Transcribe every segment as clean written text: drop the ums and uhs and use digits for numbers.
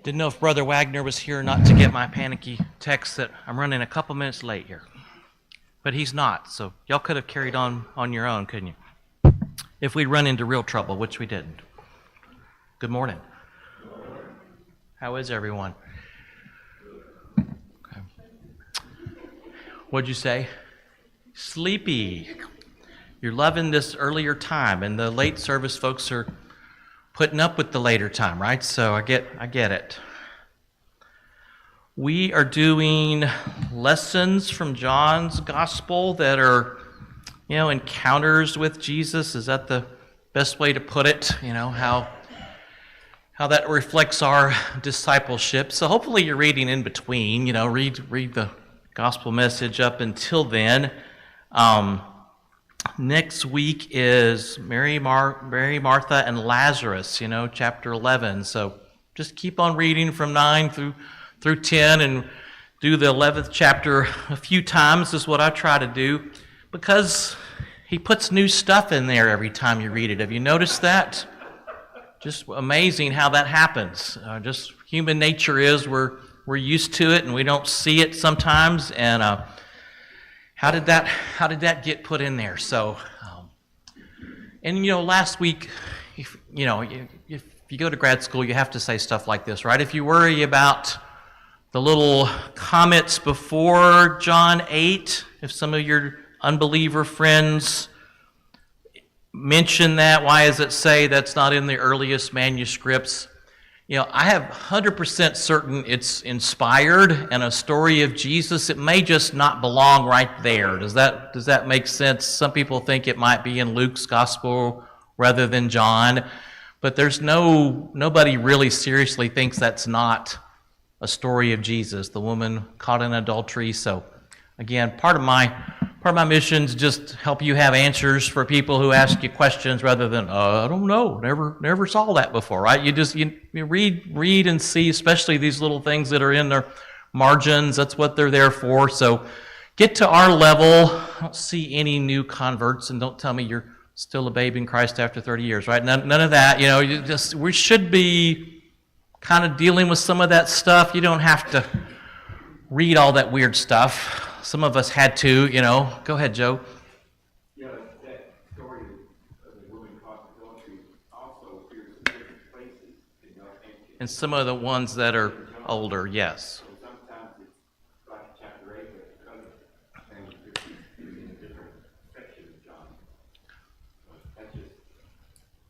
Didn't know if Brother Wagner was here or not to get my panicky text that I'm running a couple minutes late here. But he's not, so y'all could have carried on your own, couldn't you? If we'd run into real trouble, which we didn't. Good morning. How is everyone? Okay. What'd you say? Sleepy. You're loving this earlier time, and the late service folks are putting up with the later time, right? So I get it. We are doing lessons from John's gospel that are, encounters with Jesus. Is that the best way to put it? How that reflects our discipleship. So hopefully you're reading in between. Read the gospel message up until then. Next week is Mary, Martha, and Lazarus, chapter 11. So just keep on reading from 9 through 10 and do the 11th chapter a few times is what I try to do, because he puts new stuff in there every time you read it. Have you noticed that? Just amazing how that happens. Just human nature is we're used to it and we don't see it sometimes. And how did that get put in there? So, last week, if you go to grad school, you have to say stuff like this, right? If you worry about the little comments before John 8, if some of your unbeliever friends mention that, why does it say that's not in the earliest manuscripts? I have 100% certain it's inspired and a story of Jesus. It may just not belong right there. Does that make sense? Some people think it might be in Luke's gospel rather than John, but there's nobody really seriously thinks that's not a story of Jesus, the woman caught in adultery. So again, part of my mission is just help you have answers for people who ask you questions rather than, I don't know, never saw that before, right? You read and see, especially these little things that are in their margins. That's what they're there for. So get to our level. I don't see any new converts, and don't tell me you're still a babe in Christ after 30 years, right? None of that. We should be kind of dealing with some of that stuff. You don't have to read all that weird stuff. Some of us had to, Go ahead, Joe. Yeah, that story of the woman caught in adultery also appears in different places in our ancient. And some of the ones that are older, yes. So sometimes it's like chapter 8, but other things in a different section of John. That's just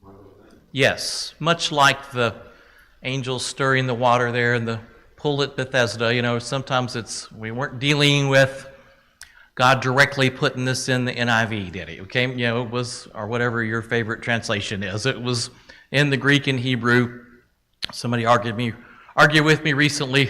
one of those things. Yes, much like the angels stirring the water there in the pool at Bethesda. Sometimes we weren't dealing with God directly putting this in the NIV, did he? Okay, it was, or whatever your favorite translation is. It was in the Greek and Hebrew. Somebody argued with me recently.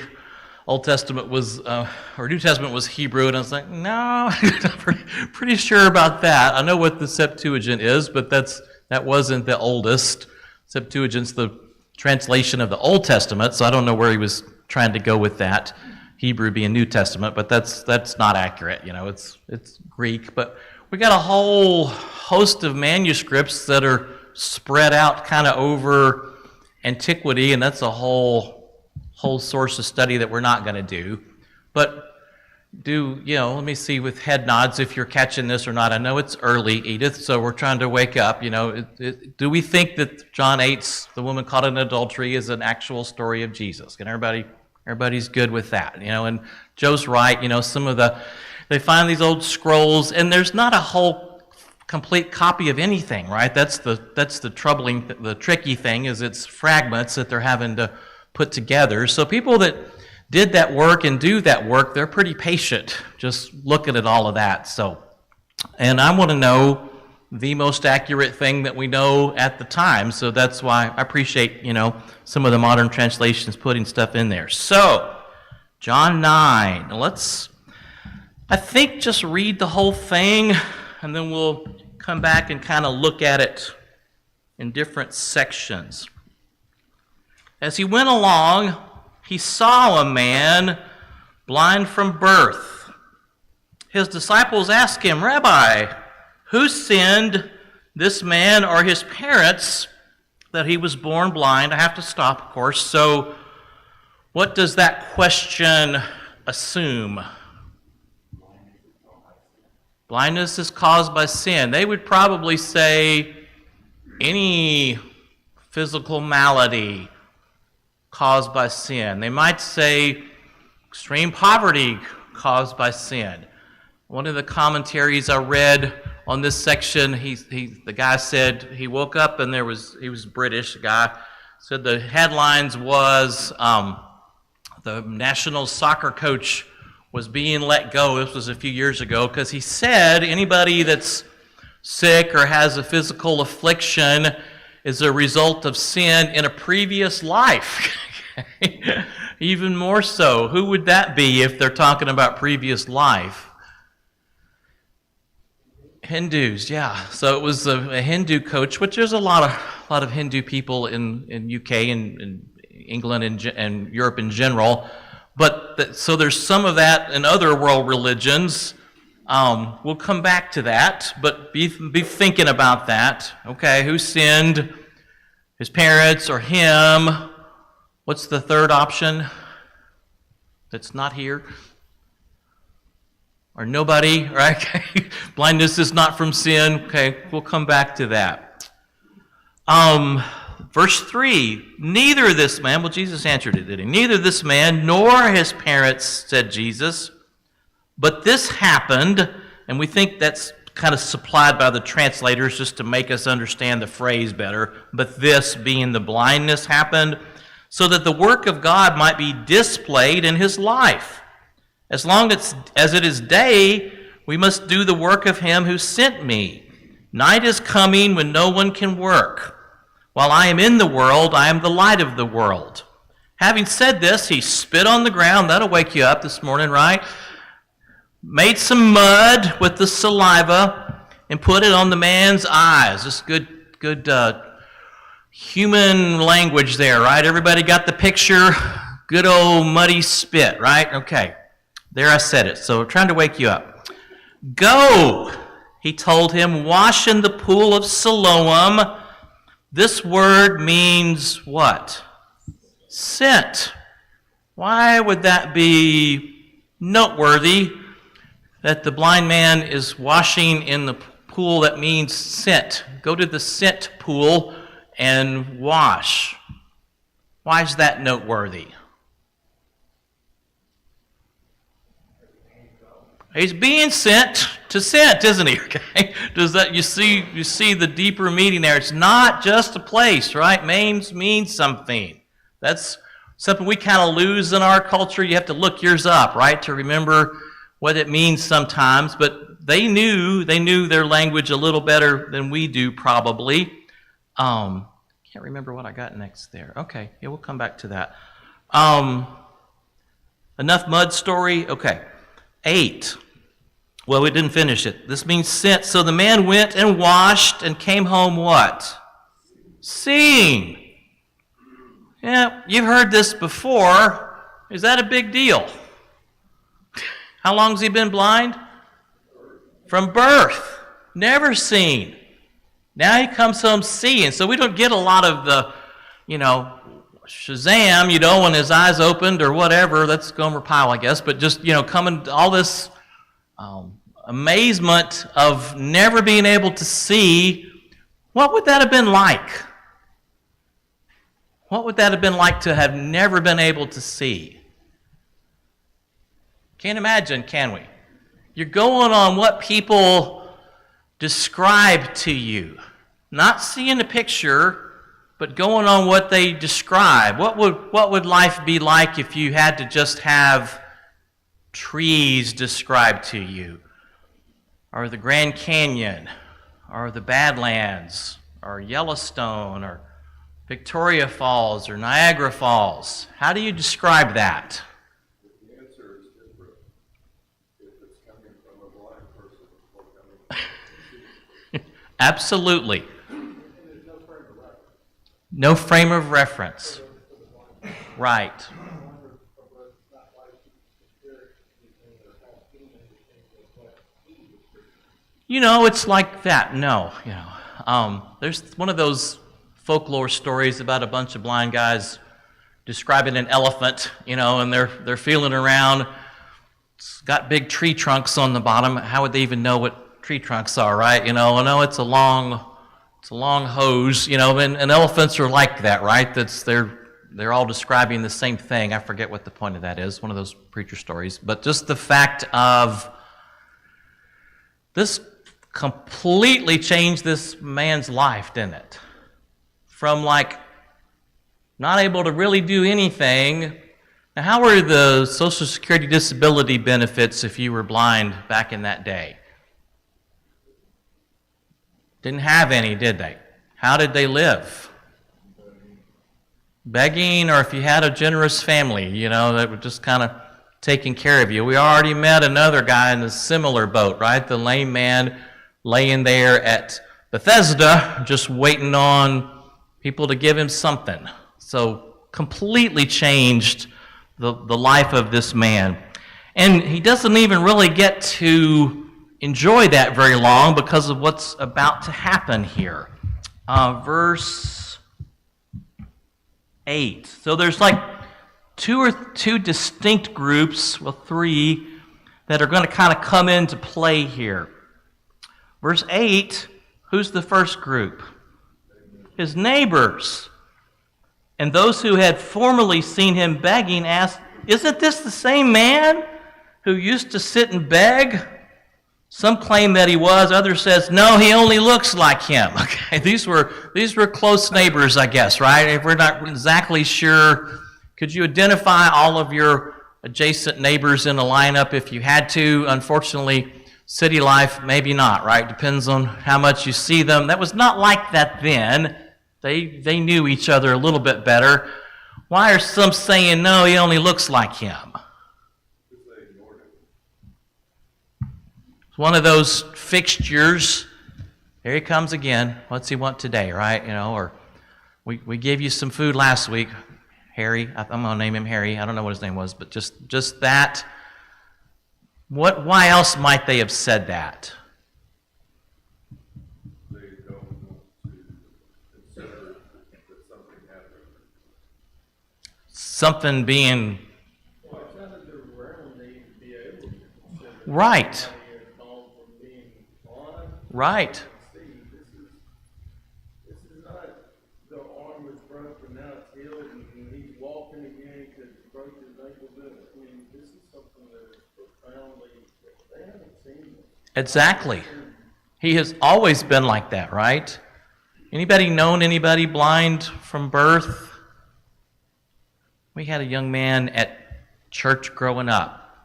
Old Testament was, or New Testament was Hebrew, and I was like, no, I'm pretty sure about that. I know what the Septuagint is, but that wasn't the oldest. Septuagint's the translation of the Old Testament, so I don't know where he was trying to go with that. Hebrew being New Testament, but that's not accurate. It's Greek, but we got a whole host of manuscripts that are spread out kind of over antiquity, and that's a whole source of study that we're not going to do. But let me see with head nods if you're catching this or not. I know it's early, Edith, so we're trying to wake up. Do we think that John 8's the woman caught in adultery is an actual story of Jesus? Can everybody's good with that? And Joe's right. They find these old scrolls, and there's not a whole complete copy of anything, right? That's the tricky thing is it's fragments that they're having to put together. So people that did that work and do that work, they're pretty patient just looking at all of that. So, and I want to know the most accurate thing that we know at the time. So that's why I appreciate, some of the modern translations putting stuff in there. So, John 9. Let's, I think, just read the whole thing, and then we'll come back and kind of look at it in different sections. As he went along, he saw a man blind from birth. His disciples asked him, Rabbi, who sinned, this man or his parents, that he was born blind? I have to stop, of course. So What does that question assume? Blindness is caused by sin. They would probably say any physical malady caused by sin. They might say extreme poverty caused by sin. One of the commentaries I read on this section, the guy said he woke up and he was British, the guy said the headlines was the national soccer coach was being let go. This was a few years ago, because he said anybody that's sick or has a physical affliction is a result of sin in a previous life. Even more so. Who would that be if they're talking about previous life? Hindus, yeah. So it was a Hindu coach, which there's a lot of Hindu people in UK and England and Europe in general. But so there's some of that in other world religions. We'll come back to that, but be thinking about that. Okay, who sinned? His parents or him? What's the third option that's not here? Or nobody, right? Blindness is not from sin. Okay, we'll come back to that. Verse 3, neither this man, well, Jesus answered it, did he? Neither this man nor his parents, said Jesus, but this happened, and we think that's kind of supplied by the translators just to make us understand the phrase better, but this being the blindness happened, so that the work of God might be displayed in his life. As long as it is day, we must do the work of him who sent me. Night is coming when no one can work. While I am in the world, I am the light of the world. Having said this, he spit on the ground. That'll wake you up this morning, right? Made some mud with the saliva and put it on the man's eyes. Just good human language there, right? Everybody got the picture? Good old muddy spit, right? Okay. There I said it. So I'm trying to wake you up. Go, he told him, wash in the pool of Siloam. This word means what? Sent. Why would that be noteworthy that the blind man is washing in the pool that means sent? Go to the sent pool and wash. Why is that noteworthy? He's being sent to sent, isn't he? Okay. Does that you see the deeper meaning there? It's not just a place, right? Names mean something. That's something we kind of lose in our culture. You have to look yours up, right, to remember what it means sometimes. But they knew their language a little better than we do, probably. Can't remember what I got next there. Okay, yeah, we'll come back to that. Enough mud story? Okay. 8. Well, we didn't finish it. This means sent. So the man went and washed and came home what? Seeing. Yeah, you've heard this before. Is that a big deal? How long has he been blind? From birth. Never seen. Now he comes home seeing. So we don't get a lot of the, Shazam, when his eyes opened or whatever. That's Gomer Pyle, I guess. But just, coming, all this amazement of never being able to see. What would that have been like? What would that have been like to have never been able to see? Can't imagine, can we? You're going on what people describe to you. Not seeing the picture, but going on what they describe. What would life be like if you had to just have trees described to you? Or the Grand Canyon, or the Badlands, or Yellowstone, or Victoria Falls, or Niagara Falls. How do you describe that? The answer is different if it's coming from a blind person or coming from Absolutely. No frame of reference. Right. It's like that. No, there's one of those folklore stories about a bunch of blind guys describing an elephant, and they're feeling around. It's got big tree trunks on the bottom. How would they even know what tree trunks are, right? No, it's a long hose, and elephants are like that, right? They're all describing the same thing. I forget what the point of that is, one of those preacher stories. But just the fact of this completely changed this man's life, didn't it? From not able to really do anything. Now, how were the Social Security disability benefits if you were blind back in that day? Didn't have any, did they? How did they live? Begging, or if you had a generous family, that were just kind of taking care of you. We already met another guy in a similar boat, right? The lame man laying there at Bethesda, just waiting on people to give him something. So completely changed the life of this man. And he doesn't even really get to enjoy that very long because of what's about to happen here. Verse 8. So there's two distinct groups, well, three, that are going to kind of come into play here. Verse 8, who's the first group? His neighbors. And those who had formerly seen him begging asked, "Isn't this the same man who used to sit and beg?" Some claim that he was. Others says, "No, he only looks like him." Okay, these were close neighbors, I guess, right? If we're not exactly sure, could you identify all of your adjacent neighbors in a lineup if you had to? Unfortunately, city life, maybe not, right? Depends on how much you see them. That was not like that then. They knew each other a little bit better. Why are some saying, "No, he only looks like him"? It's one of those fixtures. Here he comes again. What's he want today, right? Or we gave you some food last week. Harry, I'm going to name him Harry. I don't know what his name was, but just that. Why else might they have said that? They don't want to consider that something happened. Something being Well, it's not that they're around, they need to be able to consider. right. Somebody has gone from being blind Right. to see. This is not the arm was broken, now it's healed, and he's walking again because he broke his ankle. I mean, this is something that is profoundly, they haven't seen this. Exactly. He has always been like that, right? Anybody known anybody blind from birth? We had a young man at church growing up,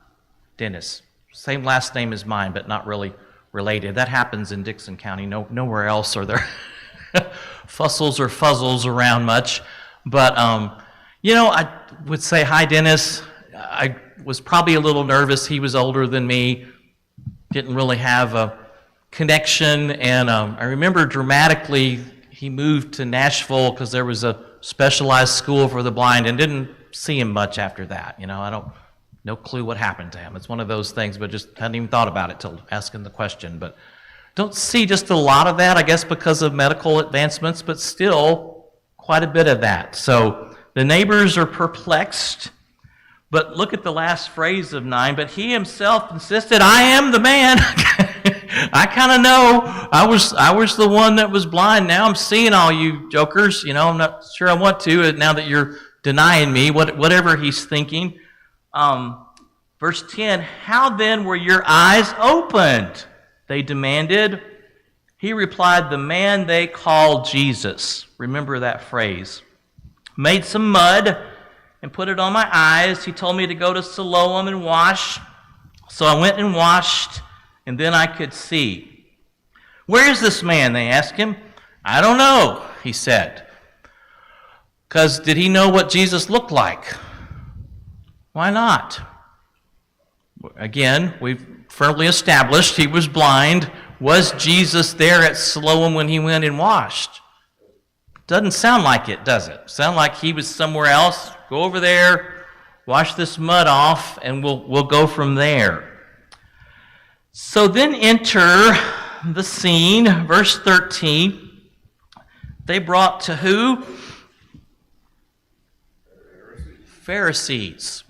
Dennis. Same last name as mine, but not really related. That happens in Dixon County. Nowhere else are there fussles or fuzzles around much. But, I would say, "Hi, Dennis." I was probably a little nervous. He was older than me. Didn't really have a connection. And I remember dramatically he moved to Nashville because there was a specialized school for the blind, and didn't see him much after that. No clue what happened to him. It's one of those things, but just hadn't even thought about it till asking the question. But don't see just a lot of that, I guess, because of medical advancements, but still quite a bit of that. So the neighbors are perplexed. But look at the last phrase of 9. But he himself insisted, "I am the man." I kind of know. I was the one that was blind. Now I'm seeing all you jokers. I'm not sure I want to now that you're denying me. Whatever he's thinking. Verse 10, "How then were your eyes opened?" they demanded. He replied, "The man they call Jesus." Remember that phrase. "Made some mud and put it on my eyes. He told me to go to Siloam and wash. So I went and washed, and then I could see." "Where is this man?" they asked him. "I don't know," he said. Because did he know what Jesus looked like? Why not? Again, we've firmly established he was blind. Was Jesus there at Siloam when he went and washed? Doesn't sound like it, does it? Sound like he was somewhere else. Go over there, wash this mud off, and we'll go from there. So then enter the scene, verse 13. They brought to who? Pharisees.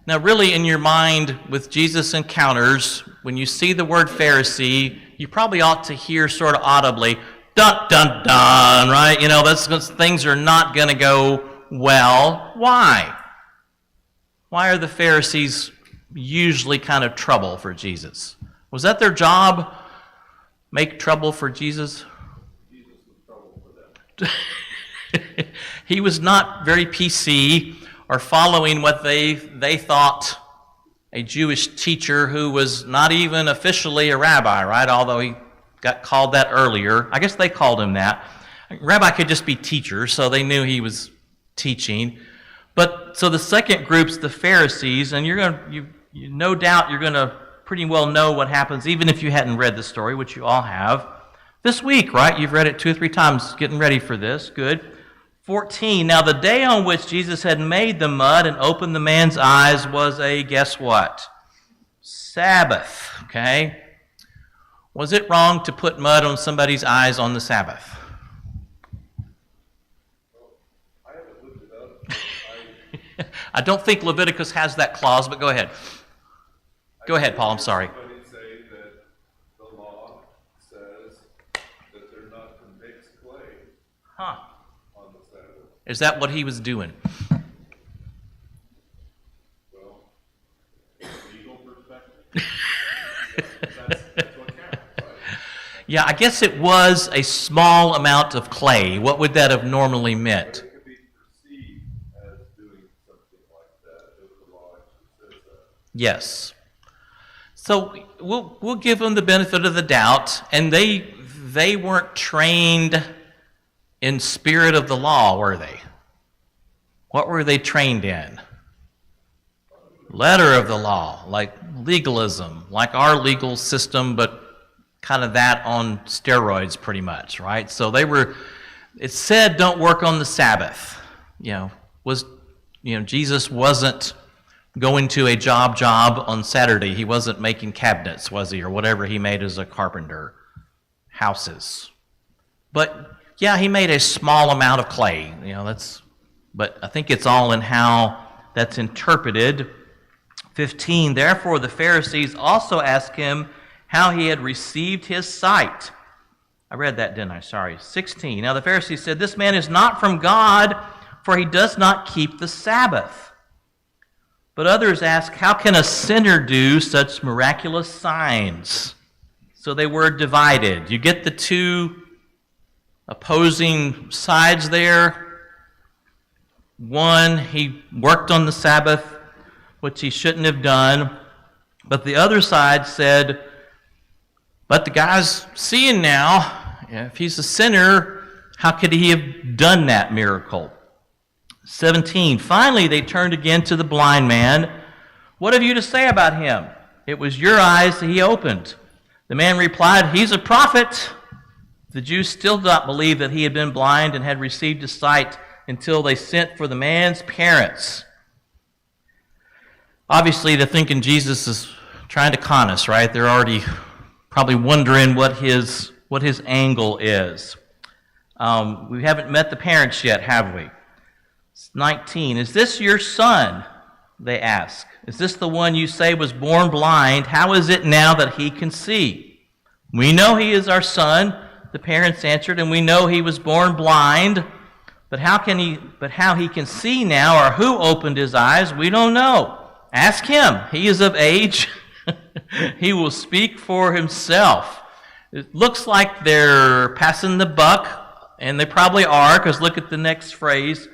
Now, really, in your mind, with Jesus encounters, when you see the word Pharisee, you probably ought to hear sort of audibly, dun, dun, dun, right? You know, things are not going to go well. Why? Why are the Pharisees usually kind of trouble for Jesus? Was that their job? Make trouble for Jesus? Jesus was trouble for them. He was not very PC or following what they thought a Jewish teacher who was not even officially a rabbi, right? Although he got called that earlier. I guess they called him that. Rabbi could just be teacher, so they knew he was teaching. But so the second group's the Pharisees, and no doubt you're going to pretty well know what happens, even if you hadn't read the story, which you all have. This week, right? You've read it 2 or 3 times, getting ready for this. Good. 14. Now the day on which Jesus had made the mud and opened the man's eyes was a, guess what? Sabbath. Okay? Was it wrong to put mud on somebody's eyes on the Sabbath? I haven't looked it up. I don't think Leviticus has that clause, but go ahead. Go ahead, Paul, I'm sorry. Somebody say that the law says that they're not to mix clay Huh. on the Sabbath. Is that what he was doing? Well, legal perspective. That's what counts, right? Yeah, I guess it was a small amount of clay. What would that have normally meant? It could be perceived as doing something like that if the law actually says that. Yes. So we'll give them the benefit of the doubt, and they weren't trained in spirit of the law, were they? What were they trained in? Letter of the law, like legalism, like our legal system, but kind of that on steroids pretty much, right? So it said don't work on the Sabbath. Jesus wasn't going to a job on Saturday. He wasn't making cabinets, was he, or whatever he made as a carpenter, houses. But yeah, he made a small amount of clay. But I think it's all in how that's interpreted. 15, therefore the Pharisees also asked him how he had received his sight. I read that, didn't I? Sorry. 16, now the Pharisees said, this man is not from God, for he does not keep the Sabbath. But others ask, how can a sinner do such miraculous signs? So they were divided. You get the two opposing sides there. One, he worked on the Sabbath, which he shouldn't have done. But the other side said, but the guy's seeing now. If he's a sinner, how could he have done that miracle? 17, finally they turned again to the blind man. What have you to say about him? It was your eyes that he opened. The man replied, he's a prophet. The Jews still did not believe that he had been blind and had received his sight until they sent for the man's parents. Obviously, they're thinking Jesus is trying to con us, right? They're already probably wondering what his angle is. We haven't met the parents yet, have we? 19, is this your son? They ask. Is this the one you say was born blind? How is it now that he can see? We know he is our son, the parents answered, and we know he was born blind. But how he can see now, or who opened his eyes, we don't know. Ask him. He is of age. He will speak for himself. It looks like they're passing the buck, and they probably are, because look at the next phrase.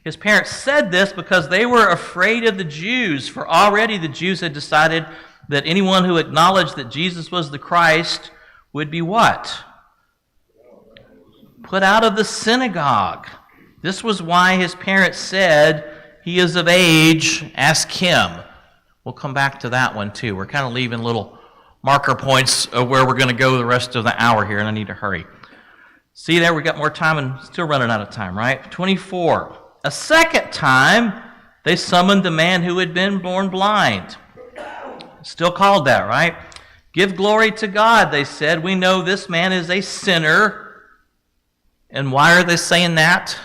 His parents said this because they were afraid of the Jews, for already the Jews had decided that anyone who acknowledged that Jesus was the Christ would be what? Put out of the synagogue. This was why his parents said, he is of age, ask him. We'll come back to that one too. We're kind of leaving little marker points of where we're going to go the rest of the hour here, and I need to hurry. See there, we got more time and still running out of time, right? 24. A second time, they summoned the man who had been born blind. Still called that, right? Give glory to God, they said. We know this man is a sinner. And why are they saying that?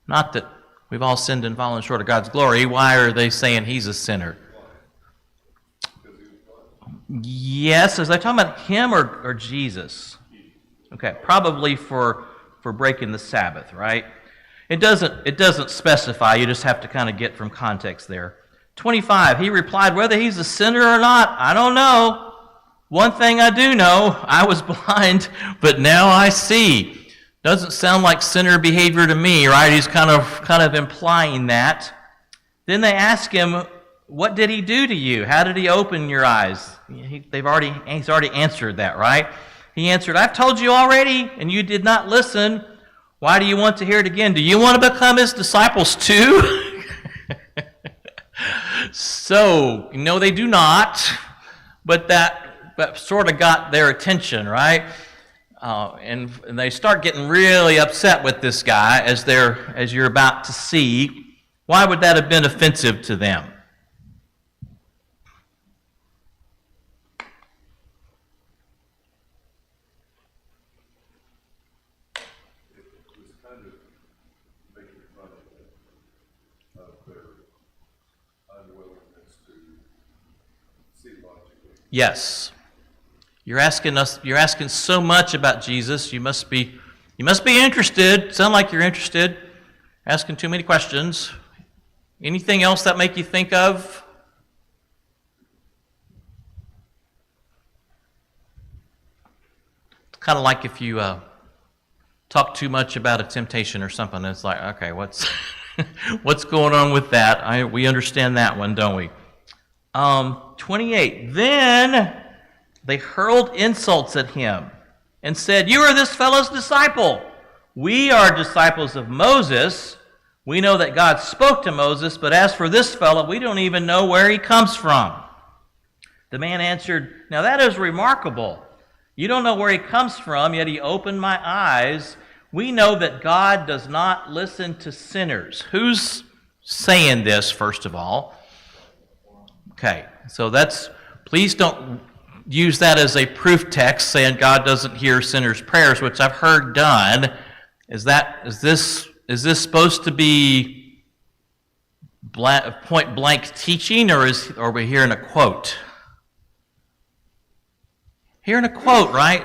Not that We've all sinned and fallen short of God's glory. Why are they saying he's a sinner? Yes, is they talking about him or Jesus? Okay, probably for breaking the Sabbath, right? It doesn't specify. You just have to kind of get from context there. 25, he replied, whether he's a sinner or not, I don't know. One thing I do know, I was blind, but now I see. Doesn't sound like sinner behavior to me, right? He's kind of implying that. Then they ask him, what did he do to you? How did he open your eyes? He's already answered that, right? He answered, I've told you already, and you did not listen. Why do you want to hear it again? Do you want to become his disciples too? So, no, they do not. But that sort of got their attention, right? And they start getting really upset with this guy, as you're about to see. Why would that have been offensive to them? Yes. You're asking so much about Jesus. You must be interested. Sound like you're interested. Asking too many questions. Anything else that make you think of? It's kind of like if you talk too much about a temptation or something. It's like, okay, what's what's going on with that? We understand that one, don't we? 28. Then they hurled insults at him and said, you are this fellow's disciple. We are disciples of Moses. We know that God spoke to Moses, but as for this fellow, we don't even know where he comes from. The man answered, now that is remarkable. You don't know where he comes from, yet he opened my eyes. We know that God does not listen to sinners. Who's saying this, first of all? Okay, so please don't use that as a proof text saying God doesn't hear sinners' prayers, which I've heard done. Is this supposed to be point blank teaching, or are we hearing a quote? Hearing a quote, right?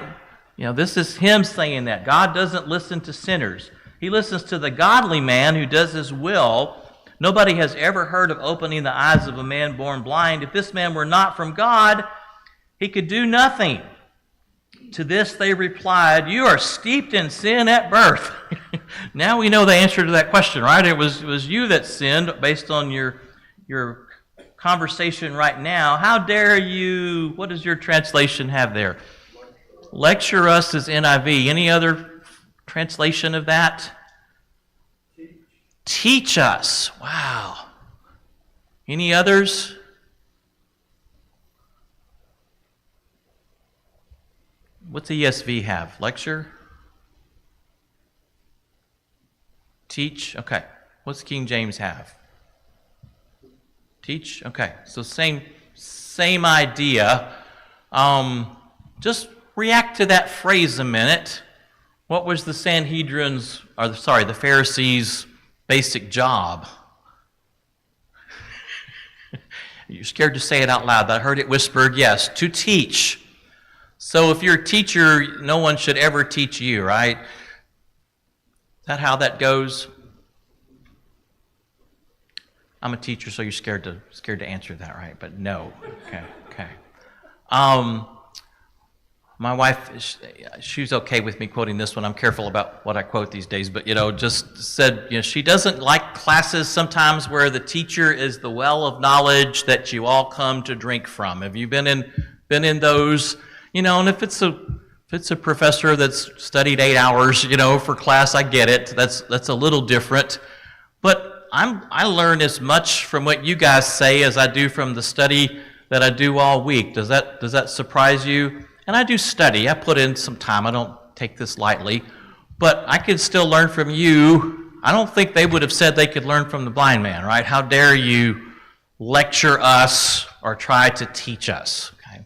This is him saying that. God doesn't listen to sinners. He listens to the godly man who does his will. Nobody has ever heard of opening the eyes of a man born blind. If this man were not from God, he could do nothing. To this they replied, you are steeped in sin at birth. Now we know the answer to that question, right? It was you that sinned based on your conversation right now. How dare you, what does your translation have there? Lecture us is NIV. Any other translation of that? Teach us. Wow. Any others? What's ESV have? Lecture? Teach? Okay. What's King James have? Teach? Okay. So same idea. Just react to that phrase a minute. What was the the Pharisees' basic job? You're scared to say it out loud. I heard it whispered, yes, to teach. So if you're a teacher, no one should ever teach you, right? Is that how that goes? I'm a teacher, so you're scared to answer that, right? But no. Okay. My wife, she's okay with me quoting this one. I'm careful about what I quote these days, but just said, she doesn't like classes sometimes where the teacher is the well of knowledge that you all come to drink from. Have you been in those? And if it's a professor that's studied 8 hours, for class, I get it. That's a little different. But I learn as much from what you guys say as I do from the study that I do all week. Does that surprise you? And I do study. I put in some time. I don't take this lightly. But I can still learn from you. I don't think they would have said they could learn from the blind man, right? How dare you lecture us or try to teach us? Okay.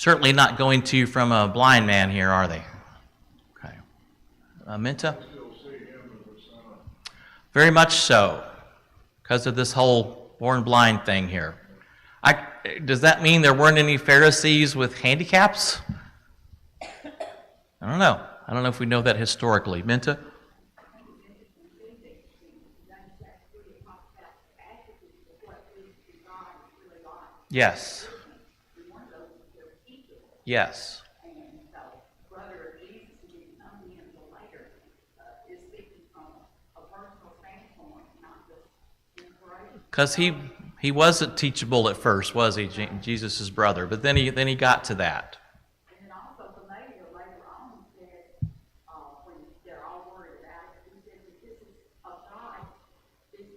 certainly not going to you from a blind man here, are they? Okay. Minta? Very much so, because of this whole born blind thing here. Does that mean there weren't any Pharisees with handicaps? I don't know. I don't know if we know that historically. Minta? Yes. Yes. Because he wasn't teachable at first, was he, Jesus' brother? But then he got to that. And then also Gamaliel later on said, when they're all worried about it, he said that this is of God. It's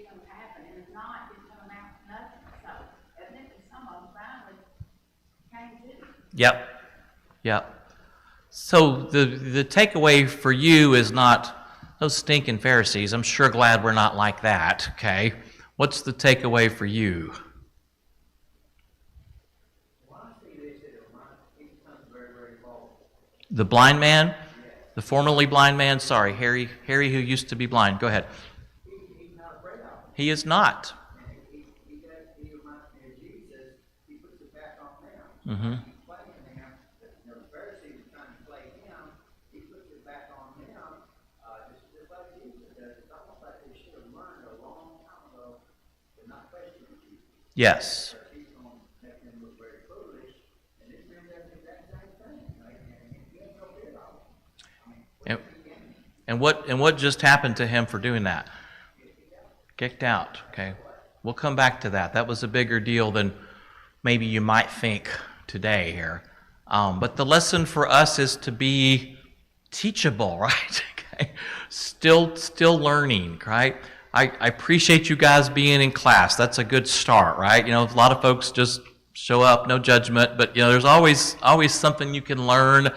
going to happen, and if not, it's going to amount to nothing. So evidently, some of them finally came to. Yep. Yep. So the takeaway for you is not those stinking Pharisees. I'm sure glad we're not like that, okay? What's the takeaway for you? The blind man? The formerly blind man? Sorry, Harry who used to be blind. Go ahead. He is not. Mm-hmm. Yes. And what just happened to him for doing that? Kicked out. Okay. We'll come back to that. That was a bigger deal than maybe you might think today here. But the lesson for us is to be teachable, right? Okay. Still learning, right? I appreciate you guys being in class. That's a good start, right? You know, a lot of folks just show up, no judgment, but you know, there's always something you can learn.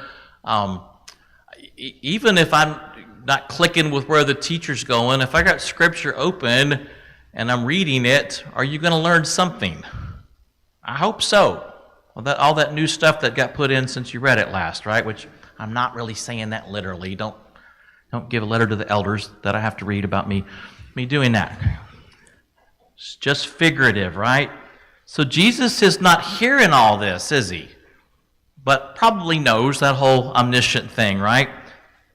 Even if I'm not clicking with where the teacher's going, if I got scripture open and I'm reading it, are you going to learn something? I hope so. Well, all that new stuff that got put in since you read it last, right? Which I'm not really saying that literally. Don't give a letter to the elders that I have to read about me doing that. It's just figurative, right? So Jesus is not hearing all this, is he? But probably knows that whole omniscient thing, right?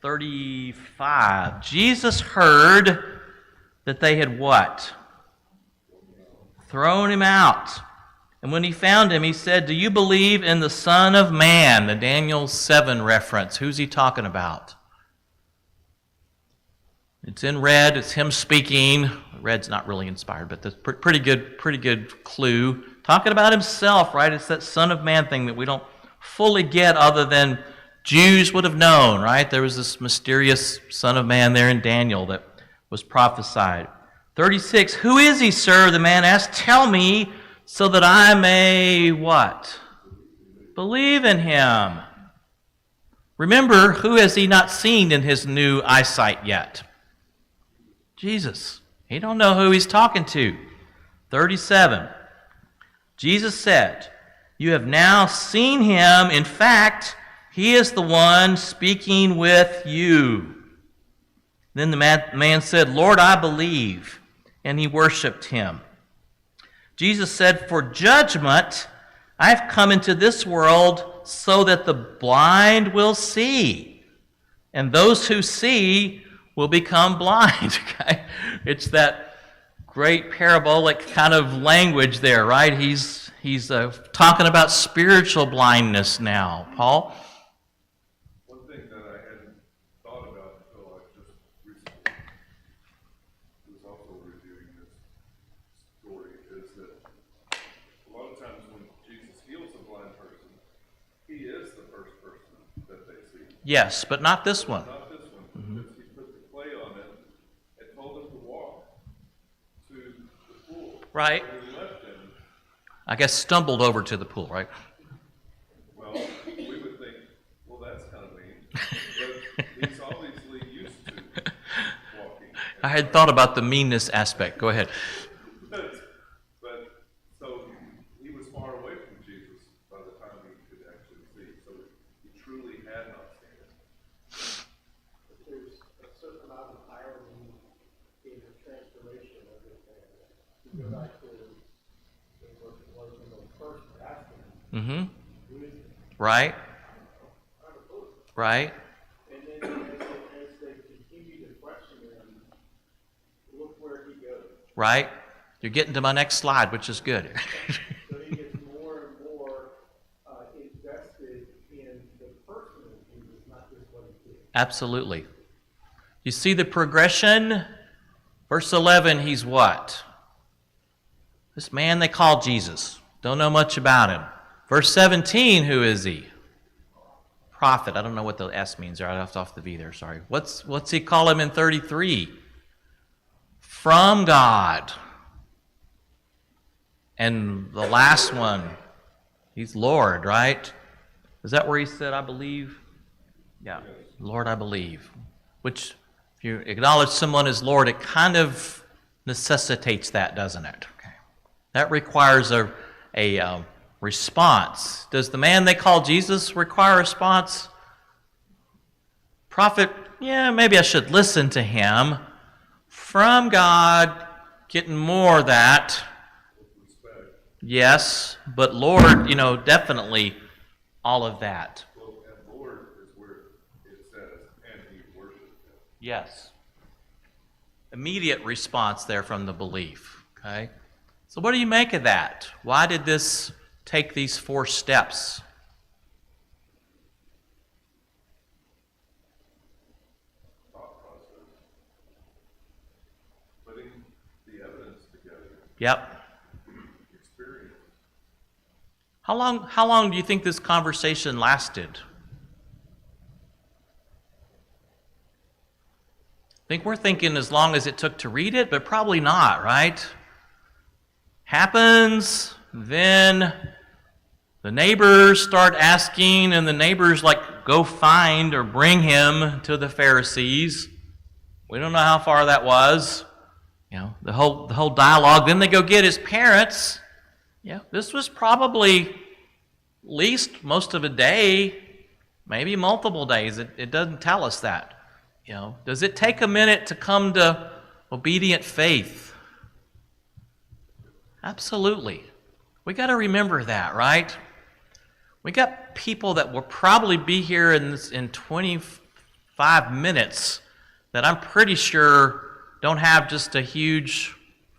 35. Jesus heard that they had what? Thrown him out. And when he found him, he said, "Do you believe in the Son of Man?" The Daniel 7 reference. Who's he talking about? It's in red. It's him speaking. Red's not really inspired, but that's pretty good clue. Talking about himself, right? It's that Son of Man thing that we don't fully get other than Jews would have known, right? There was this mysterious Son of Man there in Daniel that was prophesied. 36, "Who is he, sir?" the man asked. "Tell me so that I may" what? "Believe in him." Remember, who has he not seen in his new eyesight yet? Jesus. He don't know who he's talking to. 37. Jesus said, "You have now seen him. In fact, he is the one speaking with you." Then the man said, "Lord, I believe." And he worshiped him. Jesus said, "For judgment I have come into this world so that the blind will see, and those who see will become blind." Okay? It's that great parabolic kind of language there, right? He's talking about spiritual blindness now. Paul? One thing that I hadn't thought about until I just recently was also reviewing this story is that a lot of times when Jesus heals a blind person, he is the first person that they see. Yes, but not this one. Not this one, because he put the clay on it and told him to walk to the pool. Right. When he left him, I guess stumbled over to the pool, right? well, we would think, well, that's kind of mean. But he's obviously used to walking. I had thought about the meanness aspect. Go ahead. But so he was far go back to what the first asking, Mm-hmm. who is it? Right? I have a book. Right? And then as they continue to question him, look where he goes. Right? You're getting to my next slide, which is good. So he gets more and more invested in the person of Jesus, not just what he did. Absolutely. You see the progression? Verse 11, he's what? This man they call Jesus. Don't know much about him. Verse 17, who is he? Prophet. I don't know what the S means there. I left off the V there, sorry. What's he call him in 33? From God. And the last one, he's Lord, right? Is that where he said, I believe? Yeah, Lord, I believe. Which, if you acknowledge someone as Lord, it kind of necessitates that, doesn't it? Okay. That requires a response. Does the man they call Jesus require a response? Prophet, yeah, maybe I should listen to him. From God, getting more of that. Yes, but Lord, definitely all of that. Well, and Lord is where it says, and he worshiped him. Yes. Immediate response there from the belief. Okay? So what do you make of that? Why did this take these 4 steps? Thought process. Putting the evidence together. Yep. Experience. How long do you think this conversation lasted? We're thinking as long as it took to read it, but probably not, right? Happens, then the neighbors start asking, and the neighbors go find or bring him to the Pharisees. We don't know how far that was. The whole dialogue. Then they go get his parents. Yeah, this was probably at least most of a day, maybe multiple days. It doesn't tell us that. Does it take a minute to come to obedient faith? Absolutely. We got to remember that, right? We got people that will probably be here in 25 minutes that I'm pretty sure don't have just a huge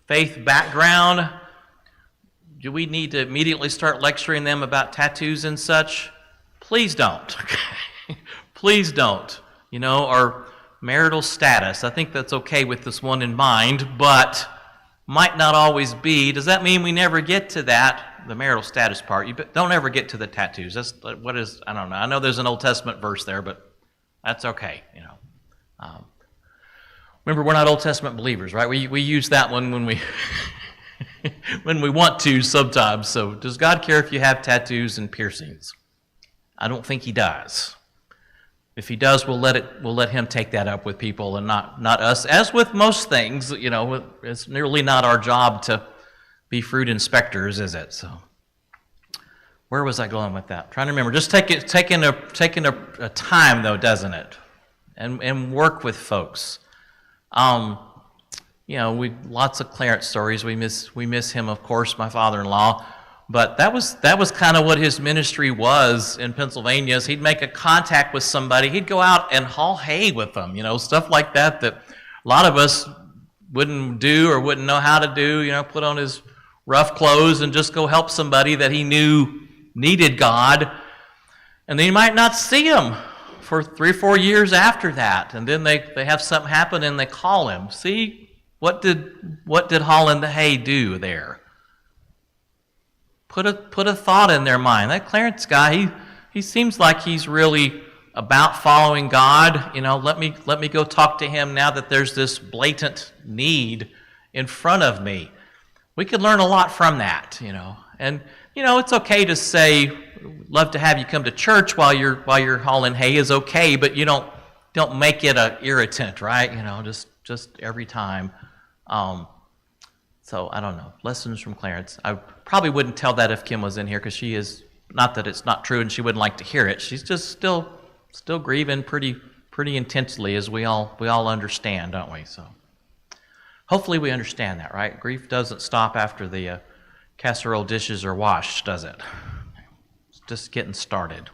faith background. Do we need to immediately start lecturing them about tattoos and such? Please don't. Please don't. Or marital status. I think that's okay with this one in mind, but might not always be. Does that mean we never get to that, the marital status part? You don't ever get to the tattoos. That's what is, I don't know. I know there's an Old Testament verse there, but that's okay, Remember, we're not Old Testament believers, right? We use that one when we when we want to sometimes. So does God care if you have tattoos and piercings? I don't think he does. If he does, we'll let him take that up with people and not us. As with most things, it's nearly not our job to be fruit inspectors, is it? So, where was I going with that? I'm trying to remember. Just taking a time though, doesn't it? And work with folks. We lots of Clarence stories. We miss him, of course, my father-in-law. But that was kind of what his ministry was in Pennsylvania. Is he'd make a contact with somebody, he'd go out and haul hay with them, stuff like that a lot of us wouldn't do or wouldn't know how to do. Put on his rough clothes and just go help somebody that he knew needed God, and then you might not see him for 3 or 4 years after that, and then they have something happen and they call him. See, what did hauling the hay do there? Put a thought in their mind. That Clarence guy, he seems like he's really about following God. Let me go talk to him now that there's this blatant need in front of me. We could learn a lot from that, And it's okay to say, love to have you come to church while you're hauling hay is okay, but you don't make it a irritant, right? Just every time. So I don't know. Lessons from Clarence. I probably wouldn't tell that if Kim was in here, because she is, not that it's not true and she wouldn't like to hear it. She's just still grieving pretty intensely, as we all understand, don't we? So Hopefully we understand that, right? Grief doesn't stop after the casserole dishes are washed, does it? It's just getting started.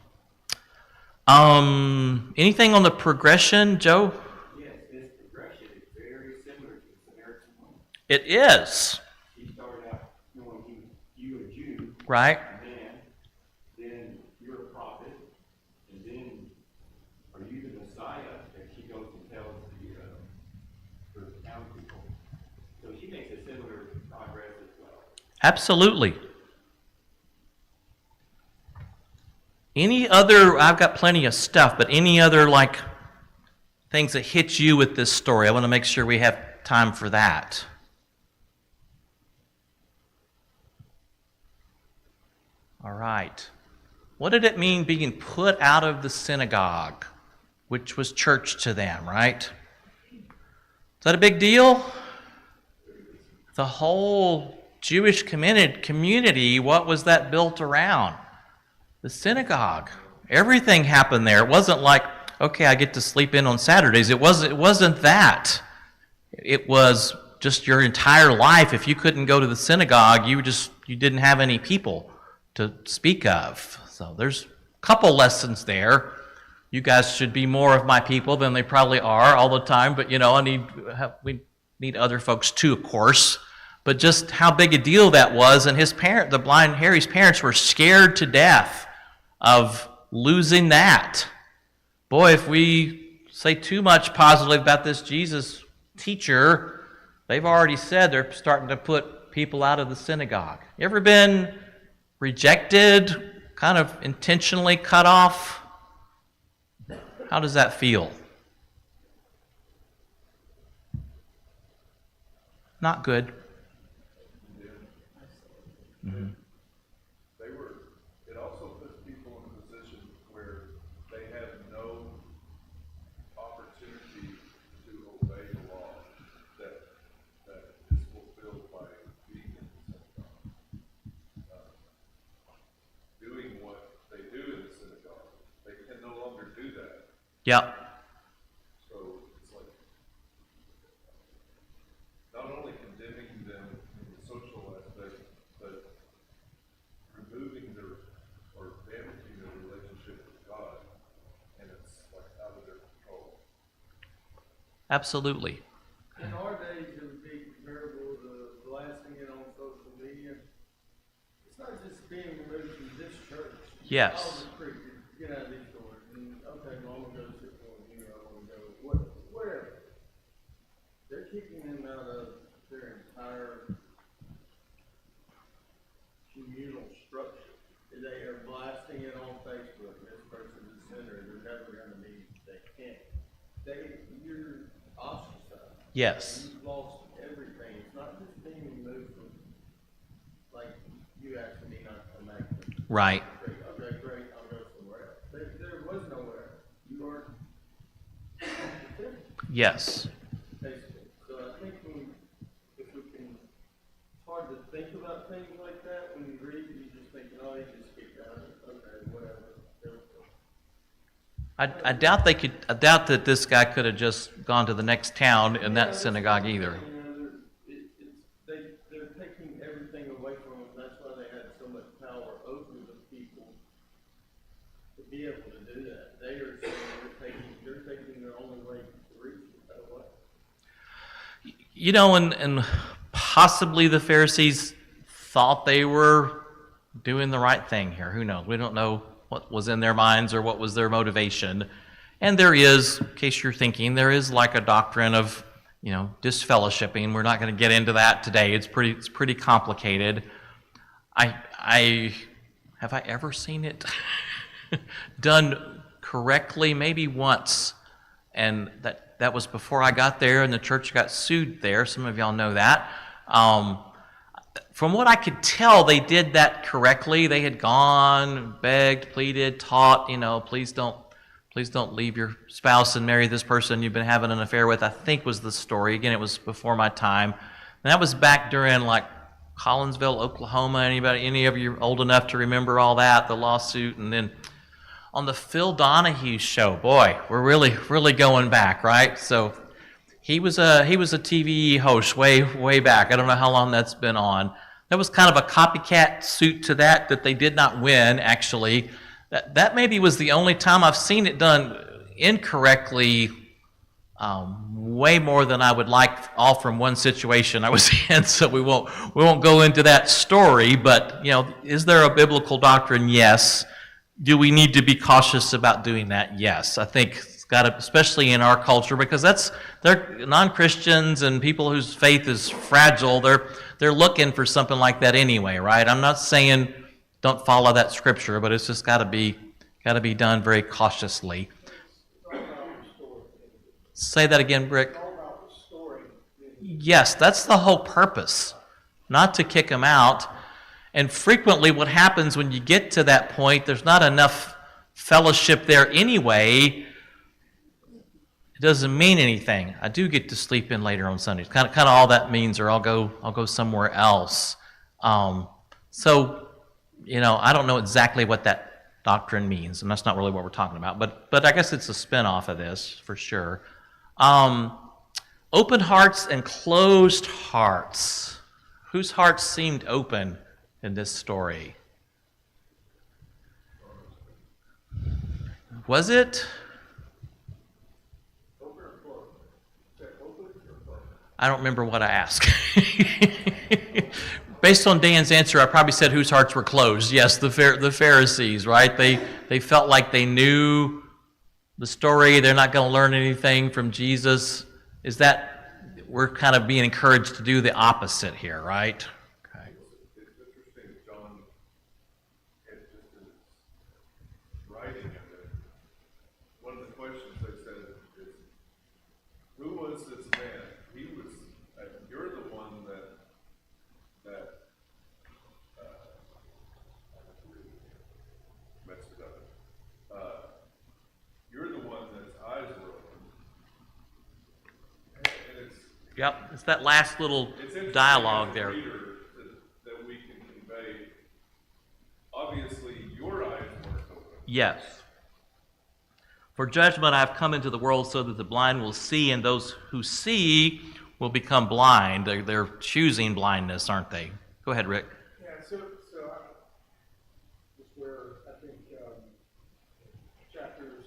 Anything on the progression, Joe? Yes, this progression is very similar to the Samaritan woman. It is, He started out knowing you a Jew, right? then you're a prophet, and then are you the Messiah? And she goes and tells the town people. So she makes a similar progress as well. Absolutely. Any other, I've got plenty of stuff, but any other like things that hit you with this story? I want to make sure we have time for that. All right. What did it mean being put out of the synagogue, which was church to them, right? Is that a big deal? The whole Jewish community, what was that built around? The synagogue. Everything happened there. It wasn't like, okay, I get to sleep in on Saturdays. It wasn't that. It was just your entire life. If you couldn't go to the synagogue, you didn't have any people to speak of. So there's a couple lessons there. You guys should be more of my people than they probably are all the time, but we need other folks too, of course. But just how big a deal that was, and the blind Harry's parents were scared to death of losing that. Boy, if we say too much positive about this Jesus teacher, they've already said they're starting to put people out of the synagogue. You ever been rejected, kind of intentionally cut off? How does that feel? Not good. Mm-hmm. It also puts people in a position where they have no opportunity to obey the law that is fulfilled by being in the synagogue. Doing what they do in the synagogue, they can no longer do that. Yep. So it's like not only condemning them in the social aspect, but removing or damaging their relationship with God, and it's like out of their control. Absolutely. In our days, it would be comparable to blasting it on social media. It's not just being removed from this church. Yes. Oh, it's pretty good. Get out of these doors. And, okay, well, I'm going to go sit down here. I'm going to go whatever. They're kicking them out of their entire communal structure. They are blasting it on Facebook. This person's a sinner. They're never going to be. They can't. You're ostracized. Yes. You've lost everything. It's not just being removed from, like, you asking me not to come back. Right. Okay, great, I'll go somewhere else. There was nowhere. You weren't. Yes. Basically. So I think if we can, it's hard to think about things like that when you read, you just thinking, oh, he just kicked out. Okay, whatever. I doubt I doubt that this guy could have just gone to the next town in that synagogue either. They're taking everything away from them. That's why they had so much power over the people to be able to do that. They are saying they're taking their only way to reach it that way. And possibly the Pharisees thought they were doing the right thing here. Who knows? We don't know what was in their minds or what was their motivation. And there is, in case you're thinking, there is like a doctrine of, disfellowshipping. We're not going to get into that today. It's pretty complicated. Have I ever seen it done correctly? Maybe once. And that was before I got there, and the church got sued there. Some of y'all know that. From what I could tell, they did that correctly. They had gone, begged, pleaded, taught, please don't leave your spouse and marry this person you've been having an affair with, I think was the story. Again, it was before my time. And that was back during like Collinsville, Oklahoma. Any of you old enough to remember all that, the lawsuit? And then on the Phil Donahue show, boy, we're really, really going back, right? So He was a TV host way back. I don't know how long that's been on. That was kind of a copycat suit to that they did not win, actually. That maybe was the only time I've seen it done incorrectly, way more than I would like, all from one situation I was in, so we won't go into that story, but, is there a biblical doctrine? Yes. Do we need to be cautious about doing that? Yes. I think it's got to, especially in our culture, because they're non-Christians and people whose faith is fragile, they're looking for something like that anyway, right? I'm not saying don't follow that scripture, but it's just got to be done very cautiously. Say that again, Brick. Yes, that's the whole purpose, not to kick them out. And frequently what happens when you get to that point, there's not enough fellowship there anyway. It doesn't mean anything. I do get to sleep in later on Sundays. Kind of all that means, or I'll go somewhere else. So, I don't know exactly what that doctrine means, and that's not really what we're talking about. But I guess it's a spin-off of this for sure. Open hearts and closed hearts. Whose hearts seemed open in this story? Was it? I don't remember what I asked. Based on Dan's answer, I probably said whose hearts were closed. Yes, the Pharisees, right? They felt like they knew the story. They're not going to learn anything from Jesus. Is that we're kind of being encouraged to do the opposite here, right? Okay. It's interesting, John, it's just in his writing of it. One of the questions they said is, who was this man? He was, you're the one that messed it up. You're the one that's eyes were open. And Yep, it's that last little it's dialogue interesting as a there. reader that we can convey. Obviously, your eyes weren't open. Yes. For judgment I have come into the world so that the blind will see, and those who see will become blind. They're choosing blindness, aren't they? Go ahead, Rick. Yeah, so is where I think chapters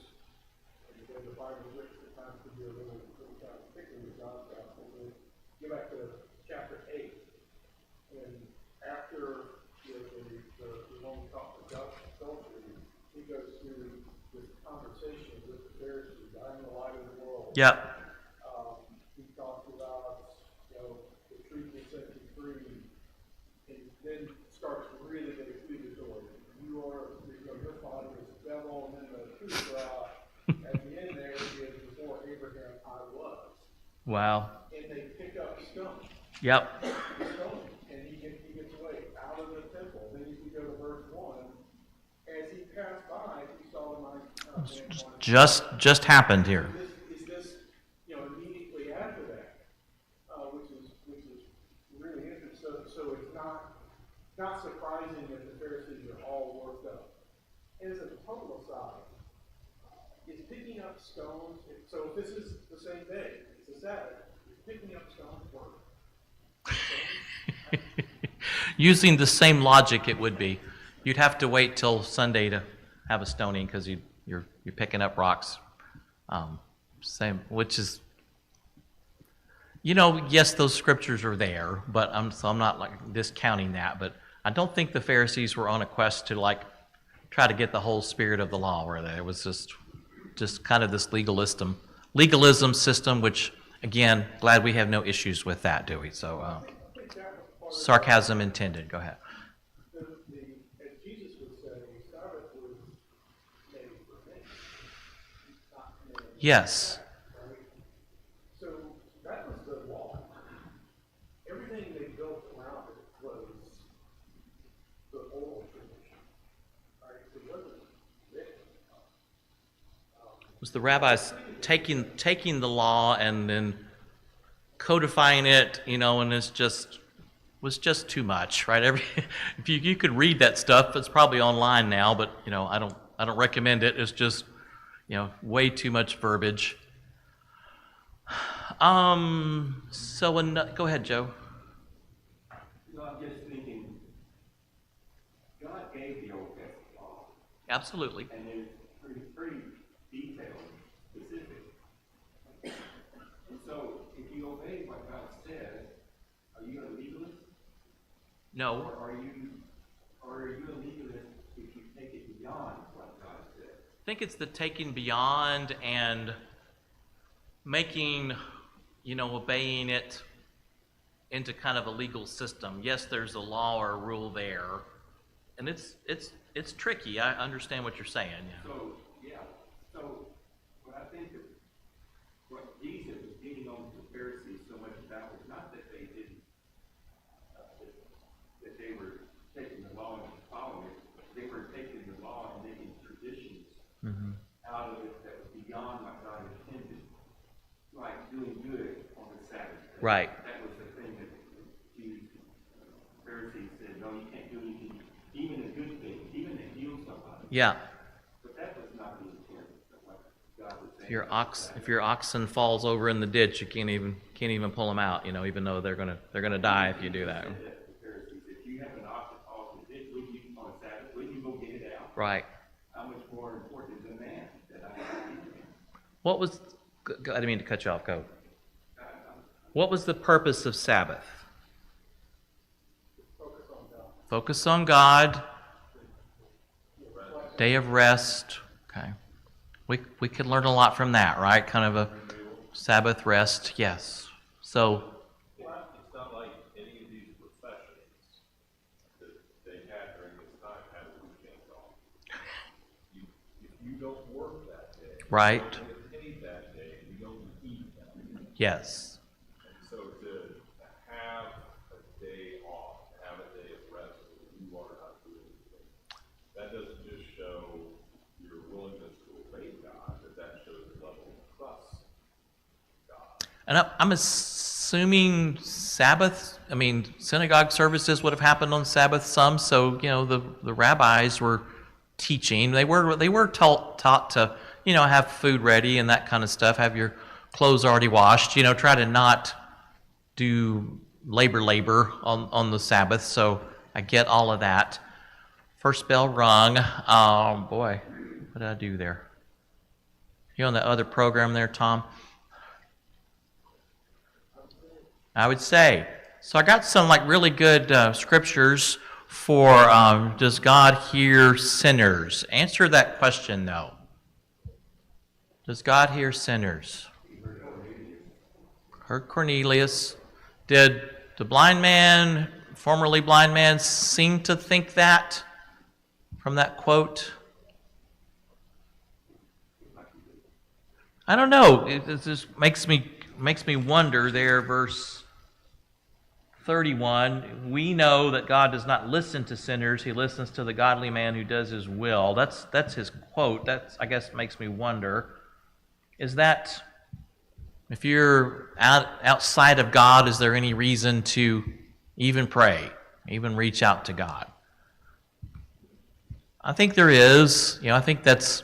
in the Bible is written at times could be a little time, particularly with John's gospel. But go back to chapter 8, and after the one we talked about adultery, he goes through this conversation with the Pharisees. I'm the light of the world. Yep. He talks about the truth will set you free. And then starts to really get accusatory. Your father is the devil, and then the truth at the end there is before Abraham I was. Wow. And they pick up stone. Yep. Stone, and he gets away out of the temple. Then you go to verse 1. As he passed by, he saw the man. Just happened here. Is this immediately after that, which is really interesting. So it's not surprising that the Pharisees are all worked up. And as a total aside, is picking up stones. So if this is the same day, it's a Sabbath. Is picking up stones work? Using the same logic, it would be. You'd have to wait till Sunday to have a stoning because you're picking up rocks. Same, which is, yes, those scriptures are there, but I'm not like discounting that. But I don't think the Pharisees were on a quest to try to get the whole spirit of the law, were they? It was just kind of this legalism system, which again, glad we have no issues with that, do we? So sarcasm intended. Go ahead. As Jesus would say, Sabbath was made for men, not men. Yes. Right? So that was the law. Everything they built around it was the oral tradition. Right? It wasn't written. Was the rabbis taking the law and then codifying it, and was just too much, right? If you could read that stuff, it's probably online now, but I don't recommend it. It's just way too much verbiage. Go ahead, Joe. No, I'm just thinking, God gave the Old Testament law, Absolutely. and it's pretty detailed, specific. And so, if you obey what God says, are you a legalist? No. Or are you a legalist if you take it beyond what God said? I think it's the taking beyond and making, obeying it into kind of a legal system. Yes, there's a law or a rule there, and it's tricky. I understand what you're saying. Yeah. So what I think of what Jesus was getting on the Pharisees so much about was not that they didn't, that they were taking the law and following it, but they were taking the law and making traditions out of it that was beyond what God intended, like doing good on the Sabbath day. Right. That was the thing that Jesus, Pharisees said, no, you can't do anything, even a good thing, even to heal somebody. Yeah. But that was not the intent of what God was saying. If your oxen falls over in the ditch, you can't even pull them out. Even though they're gonna die if you do that. The Pharisees, if you have an ox that falls in the ditch, wouldn't you on a Sabbath, wouldn't you go get it out? Right. How much more important is a man that I have to him? What was? I didn't mean to cut you off. Go. What was the purpose of Sabbath? Focus on God. Day of rest. Okay. We could learn a lot from that, right? Kind of a Sabbath rest. Yes. So. It's not like any of these professions that they had during this time had a weekend off. If you don't work that day, Right. you don't get paid that day, you don't eat that day. Yes. And so to have a day off, to have a day of rest, where you are not doing anything, that doesn't just show your willingness to obey God, but that shows a level of trust in God. And I'm assuming synagogue services would have happened on Sabbath some. So the rabbis were teaching. They were taught to have food ready and that kind of stuff. Have your clothes already washed. Try to not do labor on the Sabbath. So I get all of that. First bell rung. Boy, what did I do there? You on the other program there, Tom? I would say. So I got some really good scriptures for does God hear sinners? Answer that question though. Does God hear sinners? Heard Cornelius. Did the formerly blind man, seem to think that from that quote? I don't know. It just makes me wonder there, verse 31. We know that God does not listen to sinners. He listens to the godly man who does his will. That's his quote. That, I guess, makes me wonder. Is that, if you're outside of God, is there any reason to even pray, even reach out to God? I think there is. I think that's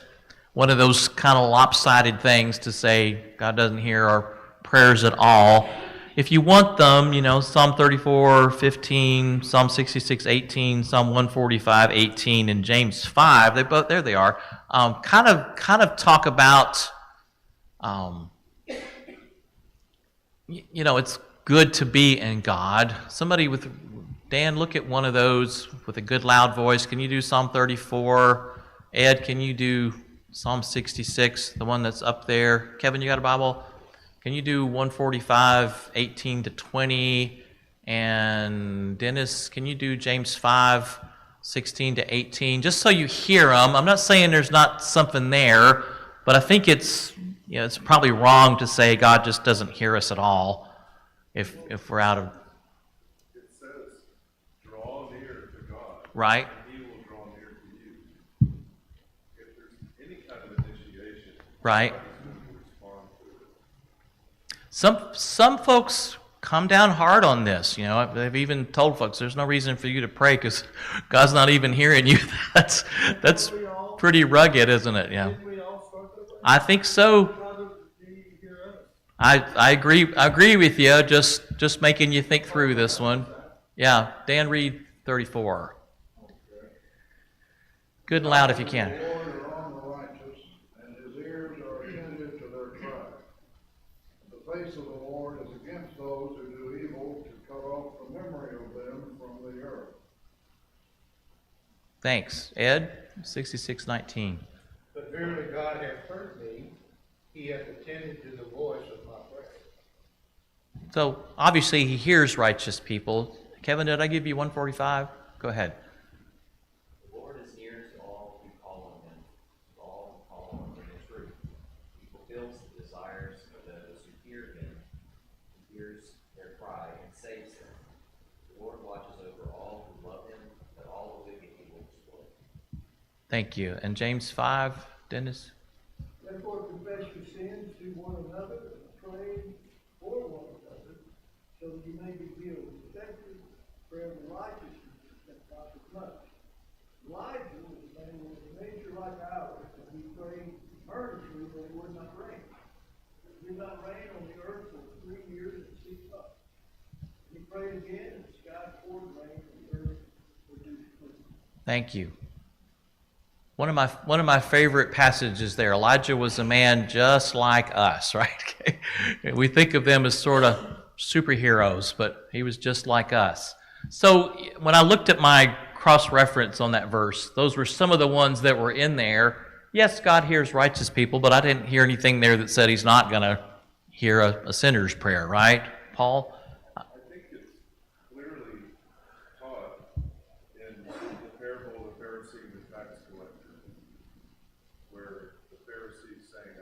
one of those kind of lopsided things to say God doesn't hear our prayers at all. If you want them, Psalm 34:15, Psalm 66:18, Psalm 145:18, and James 5, there they are. Kind of talk about, it's good to be in God. Somebody Dan, look at one of those with a good loud voice. Can you do Psalm 34? Ed, can you do Psalm 66, the one that's up there? Kevin, you got a Bible? Can you do 145:18-20? And Dennis, can you do James 5:16-18? Just so you hear them. I'm not saying there's not something there, but I think it's probably wrong to say God just doesn't hear us at all if we're out of. It says, draw near to God. Right. And He will draw near to you. If there's any kind of initiation, Right. God's going to respond to it. Some folks come down hard on this. They've even told folks there's no reason for you to pray because God's not even hearing you. That's pretty rugged, isn't it? Yeah. Didn't we all start that way? I think so. How did he hear us? I agree with you, just making you think through this one. Yeah, Dan, read 34. Good and loud if you can. The Lord are on the righteous, and his ears are attentive to their cry. The face of the Lord is against those who do evil, to cut off the memory of them from the earth. Thanks. Ed, 66:19. But verily God hath heard me, he hath attended to the voice of my prayer. So obviously he hears righteous people. Kevin, did I give you 145? Go ahead. The Lord is near to all who call on him, to all who call on him in truth. He fulfills the desires of those who fear him. He hears their cry and saves them. The Lord watches over all who love him, but all the wicked he will destroy. Thank you. And James 5, Dennis? Therefore confess your sins to one another and pray for one another, so that you may be healed. Effective prayer of righteousness that profits much. Elijah was a man with a nature like ours, and he prayed earnestly that it would not rain. It did not rain on the earth for 3 years and 6 months. He prayed again, and the sky poured rain, and the earth produced fruit. Thank you. One of my favorite passages there. Elijah was a man just like us, right? We think of them as sort of superheroes, but he was just like us. So when I looked at my cross-reference on that verse, those were some of the ones that were in there. Yes, God hears righteous people, but I didn't hear anything there that said he's not going to hear a sinner's prayer, right, Paul? I think it's clearly taught in the parable of the Pharisee and the tax collector, where the Pharisee is saying,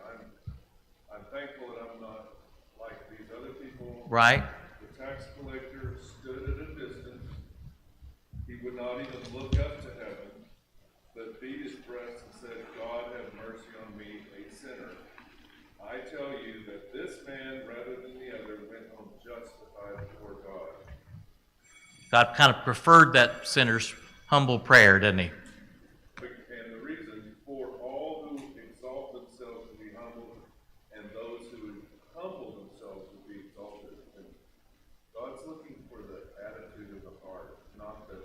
I'm thankful that I'm not like these other people. Right. The tax collector stood at a distance. He would not even look up to heaven, but beat his breast and said, God have mercy on me, a sinner. I tell you that this man, rather than the other, went home justified before God. God kind of preferred that sinner's humble prayer, didn't he? And the reason, for all who exalt themselves will be humbled, and those who humble themselves will be exalted. And God's looking for the attitude of the heart, not the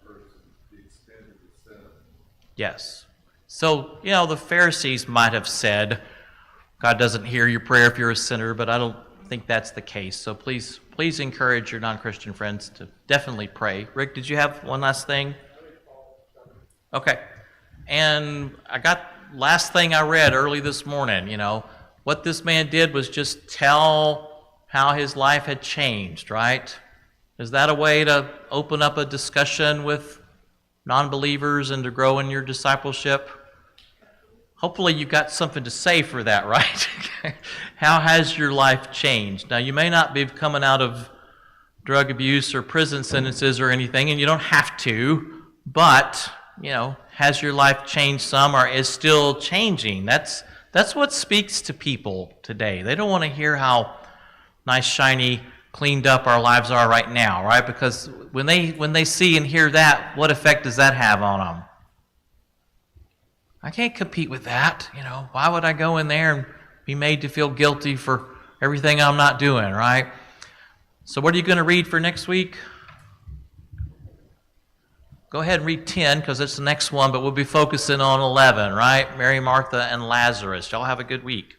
person, the extent of the sin. Yes. So, the Pharisees might have said, God doesn't hear your prayer if you're a sinner, but I don't think that's the case. So please encourage your non-Christian friends to definitely pray. Rick, did you have one last thing? Okay. And I got last thing I read early this morning, what this man did was just tell how his life had changed, right? Is that a way to open up a discussion with non-believers and to grow in your discipleship? Hopefully you got something to say for that, right? How has your life changed? Now, you may not be coming out of drug abuse or prison sentences or anything, and you don't have to, but, has your life changed some or is still changing? That's what speaks to people today. They don't want to hear how nice, shiny, cleaned up our lives are right now, right? Because when they see and hear that, what effect does that have on them? I can't compete with that, Why would I go in there and be made to feel guilty for everything I'm not doing, right? So what are you going to read for next week? Go ahead and read 10 because it's the next one, but we'll be focusing on 11, right? Mary, Martha, and Lazarus. Y'all have a good week.